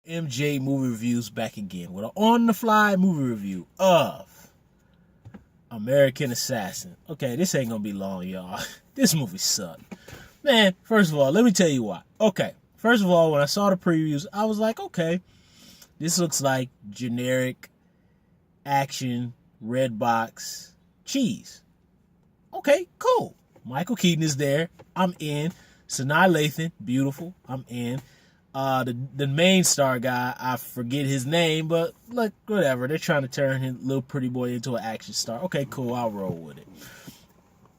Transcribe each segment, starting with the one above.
MJ Movie Reviews back again with an on-the-fly movie review of American Assassin. Okay, this ain't gonna be long, y'all. This movie sucked. Man, first of all, let me tell you why. Okay, first of all, when I saw the previews, I was like, okay, this looks like generic action, red box, cheese. Okay, cool. Michael Keaton is there. I'm in. Sanaa Lathan, beautiful. I'm in. The main star guy, I forget his name, but look, whatever. They're trying to turn his little pretty boy into an action star. Okay, cool. I'll roll with it.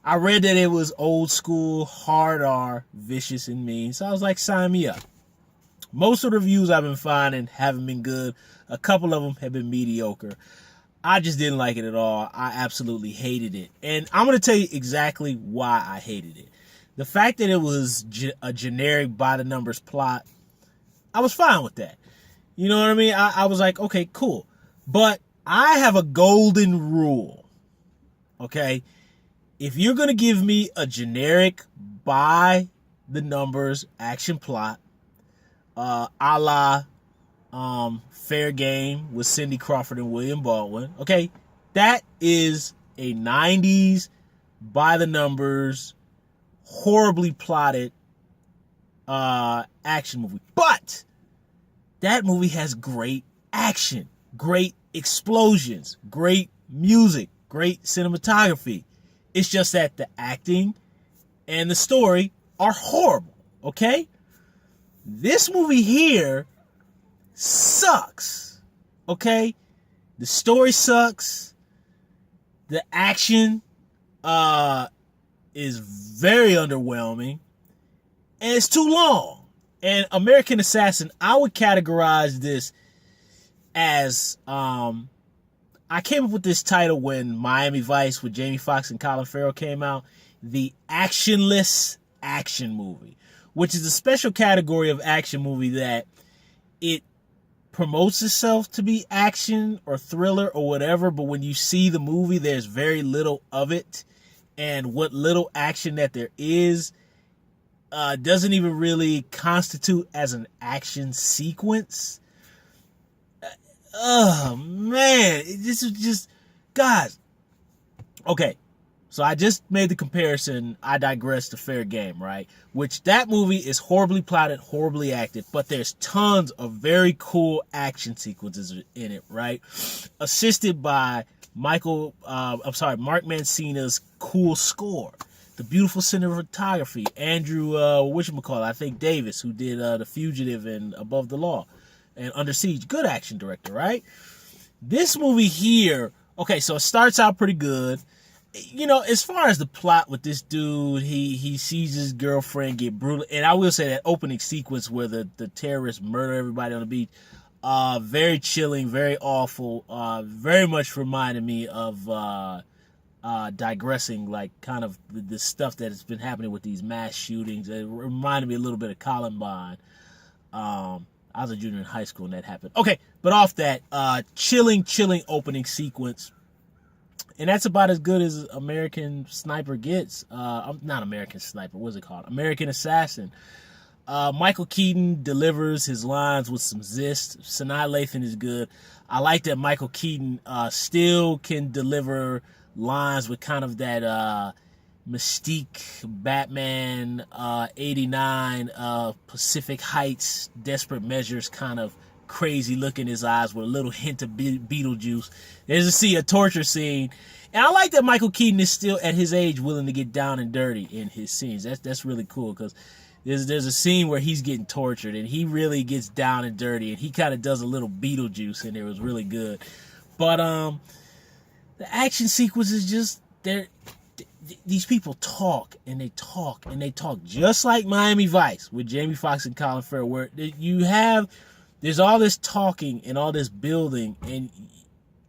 I read that it was old school, hard R, vicious and mean. So I was like, sign me up. Most of the reviews I've been finding haven't been good. A couple of them have been mediocre. I just didn't like it at all. I absolutely hated it. And I'm going to tell you exactly why I hated it. The fact that it was a generic by-the-numbers plot, I was fine with that. You know what I mean? I was like, okay, cool. But I have a golden rule. Okay? If you're going to give me a generic by-the-numbers action plot, a la Fair Game with Cindy Crawford and William Baldwin, okay, that is a 90s by-the-numbers, horribly plotted action movie. But that movie has great action, great explosions, great music, great cinematography. It's just that the acting and the story are horrible, okay? This movie here sucks, okay? The story sucks. The action is very underwhelming. And it's too long. And American Assassin, I would categorize this as, I came up with this title when Miami Vice with Jamie Foxx and Colin Farrell came out, the Actionless action movie, which is a special category of action movie that it promotes itself to be action or thriller or whatever, but when you see the movie, there's very little of it. And what little action that there is doesn't even really constitute as an action sequence. Oh, man. This is just... Guys. Okay. So I just made the comparison. I digress to Fair Game, right? Which that movie is horribly plotted, horribly acted, but there's tons of very cool action sequences in it, right? Assisted by Mark Mancina's cool score. The beautiful cinematography. Andrew, whatchamacallit, I think Davis, who did The Fugitive and Above the Law and Under Siege. Good action director, right? This movie here, okay, so it starts out pretty good. You know, as far as the plot with this dude, he sees his girlfriend get brutal. And I will say that opening sequence where the terrorists murder everybody on the beach, very chilling, very awful, very much reminded me of digressing, like kind of the stuff that has been happening with these mass shootings. It reminded me a little bit of Columbine. I was a junior in high school when that happened. Okay, but off that, chilling opening sequence. And that's about as good as American Sniper gets. Not American Sniper, what's it called? American Assassin. Michael Keaton delivers his lines with some zest. Sanaa Lathan is good. I like that Michael Keaton still can deliver lines with kind of that Mystique, Batman, 89, Pacific Heights, Desperate Measures kind of crazy look in his eyes with a little hint of Beetlejuice. There's a torture scene. And I like that Michael Keaton is still, at his age, willing to get down and dirty in his scenes. That's really cool because there's a scene where he's getting tortured and he really gets down and dirty and he kind of does a little Beetlejuice in there. It was really good. But the action sequence is just, these people talk and they talk and they talk just like Miami Vice with Jamie Foxx and Colin Farrell, where there's all this talking and all this building, and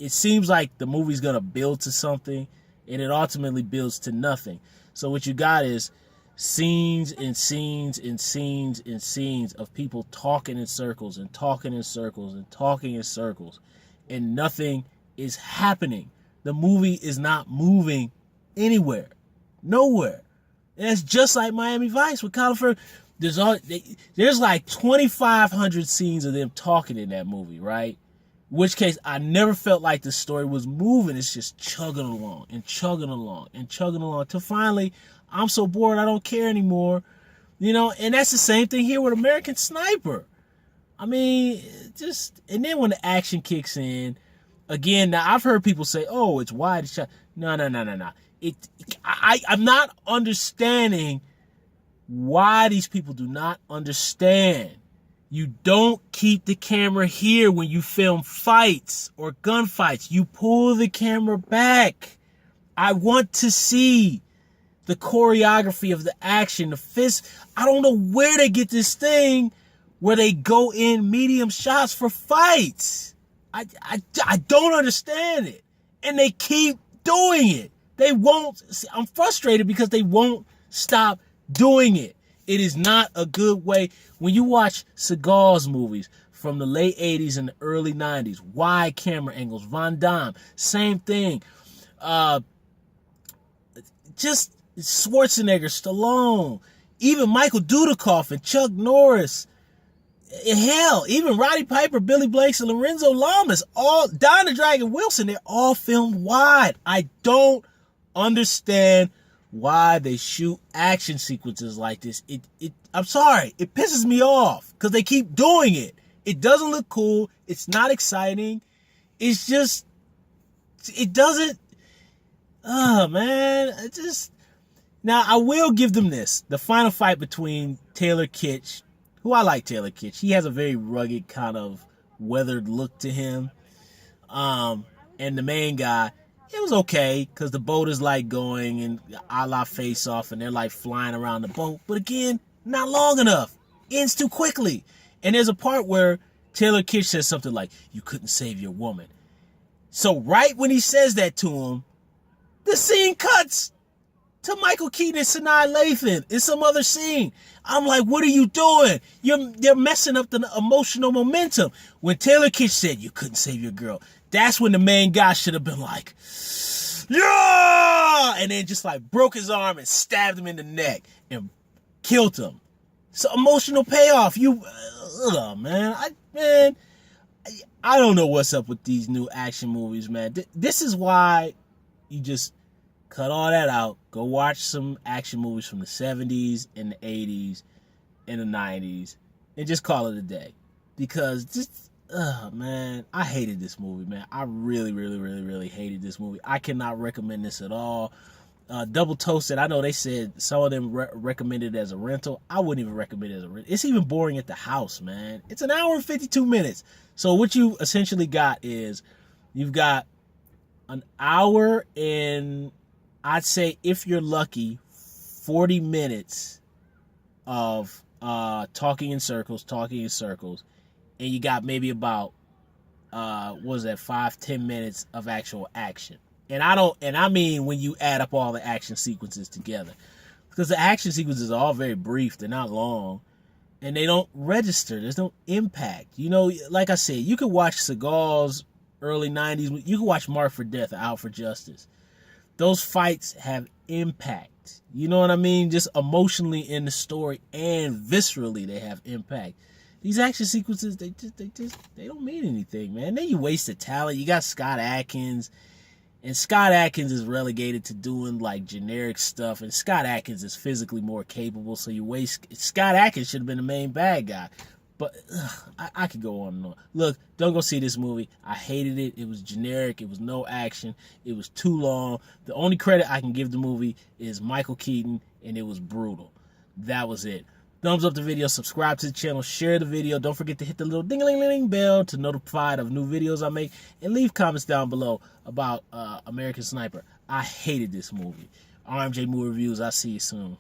it seems like the movie's going to build to something, and it ultimately builds to nothing. So what you got is scenes and scenes and scenes and scenes of people talking in circles and talking in circles and talking in circles, and nothing is happening. The movie is not moving anywhere. Nowhere. And it's just like Miami Vice with Colin Farrell. There's like 2,500 scenes of them talking in that movie, right? In which case, I never felt like the story was moving. It's just chugging along and chugging along and chugging along till finally, I'm so bored I don't care anymore. You know, and that's the same thing here with American Sniper. I mean, and then when the action kicks in, again, now I've heard people say, "Oh, it's wide shot." No. I'm not understanding why these people do not understand. You don't keep the camera here when you film fights or gunfights. You pull the camera back. I want to see the choreography of the action, the fist. I don't know where they get this thing where they go in medium shots for fights. I don't understand it. And they keep doing it. They won't. I'm frustrated because they won't stop doing it. It is not a good way. When you watch Seagal's movies from the late 80s and the early 90s, wide camera angles, Van Damme, same thing. Just Schwarzenegger, Stallone, even Michael Dudikoff and Chuck Norris. Hell, even Roddy Piper, Billy Blanks, and Lorenzo Lamas, all Don the Dragon Wilson, they're all filmed wide. I don't understand why they shoot action sequences like this. I'm sorry, it pisses me off because they keep doing it. It doesn't look cool. It's not exciting. It's just, it doesn't. Oh man, now I will give them this: the final fight between Taylor Kitsch, who I like Taylor Kitsch. He has a very rugged kind of weathered look to him. And the main guy, it was okay because the boat is like going and a la Face Off and they're like flying around the boat. But again, not long enough. Ends too quickly. And there's a part where Taylor Kitsch says something like, "You couldn't save your woman." So right when he says that to him, the scene cuts to Michael Keaton and Sanaa Lathan in some other scene. I'm like, what are you doing? You're messing up the emotional momentum. When Taylor Kitsch said, "You couldn't save your girl," that's when the main guy should have been like, "Yeah!" And then just like broke his arm and stabbed him in the neck and killed him. So emotional payoff. Man, I don't know what's up with these new action movies, man. This is why you just cut all that out. Go watch some action movies from the 70s and the 80s and the 90s and just call it a day. Because man, I hated this movie, man. I really, really, really, really hated this movie. I cannot recommend this at all. Double Toasted, I know they said some of them recommended it as a rental. I wouldn't even recommend it as a rental. It's even boring at the house, man. It's an hour and 52 minutes. So what you essentially got is you've got an hour and I'd say if you're lucky, 40 minutes of talking in circles, and you got maybe about 5-10 minutes of actual action. And I mean when you add up all the action sequences together. Because the action sequences are all very brief, they're not long, and they don't register. There's no impact. You know, like I said, you could watch Seagal's early 90s, you could watch Marked for Death or Out for Justice. Those fights have impact. You know what I mean? Just emotionally in the story and viscerally they have impact. These action sequences, they don't mean anything, man. Then you wasted talent. You got Scott Adkins, and Scott Adkins is relegated to doing like generic stuff, and Scott Adkins is physically more capable, so you waste. Scott Adkins should have been the main bad guy. But I could go on and on. Look, don't go see this movie. I hated it. It was generic. It was no action. It was too long. The only credit I can give the movie is Michael Keaton, and it was brutal. That was it. Thumbs up the video, subscribe to the channel, share the video. Don't forget to hit the little ding-a-ling-ling bell to notified of new videos I make, and leave comments down below about American Sniper. I hated this movie. RMJ Movie Reviews. I'll see you soon.